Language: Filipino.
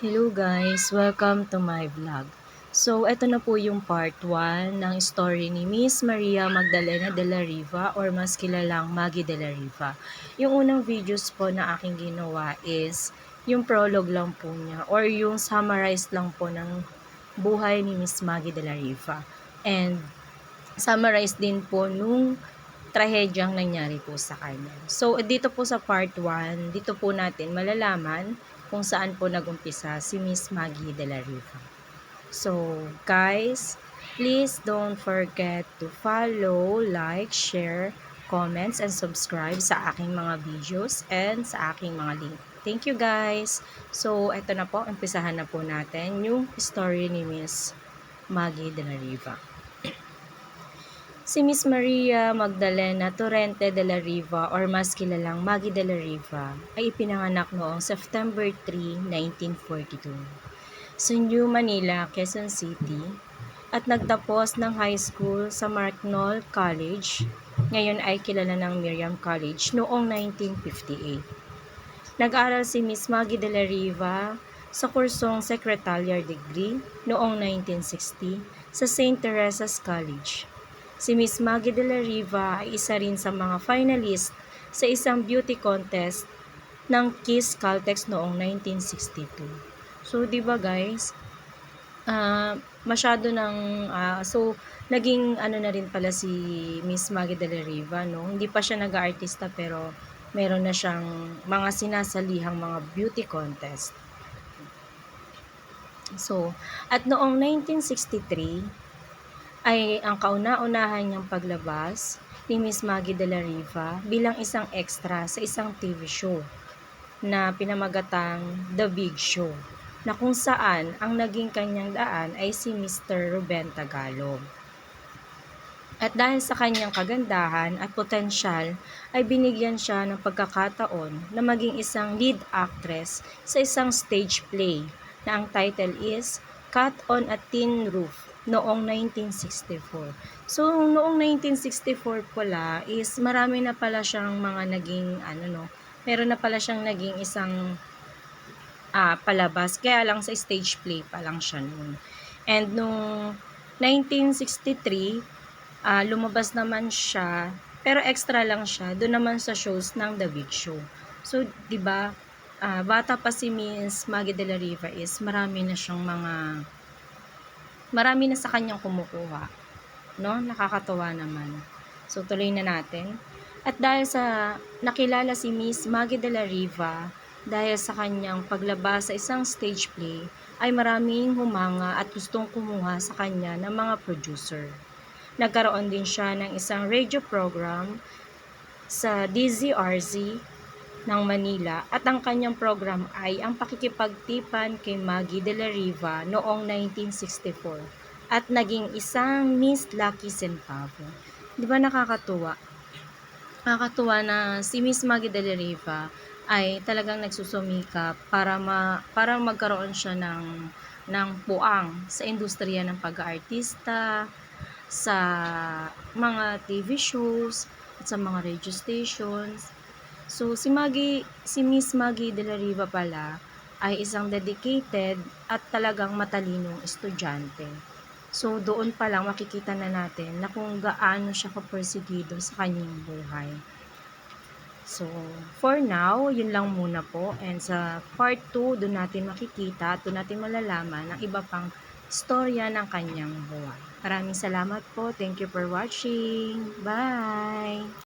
Hello guys! Welcome to my vlog. So, eto na po yung part 1 ng story ni Miss Maria Magdalena de la Riva or mas kilalang Maggie de la Riva. Yung unang videos po na aking ginawa is yung prologue lang po niya or yung summarize lang po ng buhay ni Miss Maggie de la Riva. And summarize din po nung trahedyang nangyari po sa kanya. So, dito po sa part 1, dito po natin malalaman kung saan po nagumpisa si Miss Maggie de la Riva. So, guys, please don't forget to follow, like, share, comments, and subscribe sa aking mga videos and sa aking mga link. Thank you guys! So, eto na po, umpisahan na po natin yung story ni Miss Maggie de la Riva. Si Miss Maria Magdalena Torrente de la Riva or mas kilalang Maggie de la Riva ay ipinanganak noong September 3, 1942 sa New Manila, Quezon City at nagtapos ng high school sa Maryknoll College, ngayon ay kilala ng Miriam College, noong 1958. Nag-aral si Miss Maggie de la Riva sa kursong Secretarial Degree noong 1960 sa St. Teresa's College. Si Miss Maggie de la Riva ay isa rin sa mga finalist sa isang beauty contest ng Kiss Caltex noong 1962. So, di ba guys, masyado ng, naging ano na rin pala si Miss Maggie de la Riva, no? Hindi pa siya nag-aartista pero meron na siyang mga sinasalihang mga beauty contest. So, at noong 1963, ay ang kauna-unahan niyang paglabas ni Miss Maggie de la Riva bilang isang extra sa isang TV show na pinamagatang The Big Show, na kung saan ang naging kanyang daan ay si Mr. Ruben Tagalog. At dahil sa kanyang kagandahan at potensyal ay binigyan siya ng pagkakataon na maging isang lead actress sa isang stage play na ang title is Cat on a Tin Roof noong 1964. So, noong 1964 pala is marami na pala siyang mga naging meron na pala siyang naging isang palabas, kaya lang sa stage play pa lang siya noon. And noong 1963, lumabas naman siya, pero extra lang siya, doon naman sa shows ng The Big Show. So, di ba, bata pa si Miss Maggie de la Riva is marami na sa kanyang kumukuha, no? Nakakatuwa naman. So, tuloy na natin. At dahil sa nakilala si Miss Maggie de la Riva, dahil sa kanyang paglabas sa isang stage play, ay maraming humanga at gustong kumuha sa kanya ng mga producer. Nagkaroon din siya ng isang radio program sa DZRZ ng Manila at ang kanyang program ay ang pakikipagtipan kay Maggie de la Riva noong 1964 at naging isang Miss Lucky Centavo. Di ba nakakatuwa? Nakakatuwa na si Miss Maggie de la Riva ay talagang nagsusumikap para magkaroon siya ng puang sa industriya ng pag-aartista, sa mga TV shows, at sa mga radio stations. So, si Miss Maggie de la Riva pala ay isang dedicated at talagang matalinong estudyante. So, doon pa lang makikita na natin na kung gaano siya kapersigido sa kanyang buhay. So, for now, yun lang muna po. And sa part 2, doon natin makikita at doon natin malalaman ang iba pang istorya ng kanyang buhay. Maraming salamat po. Thank you for watching. Bye!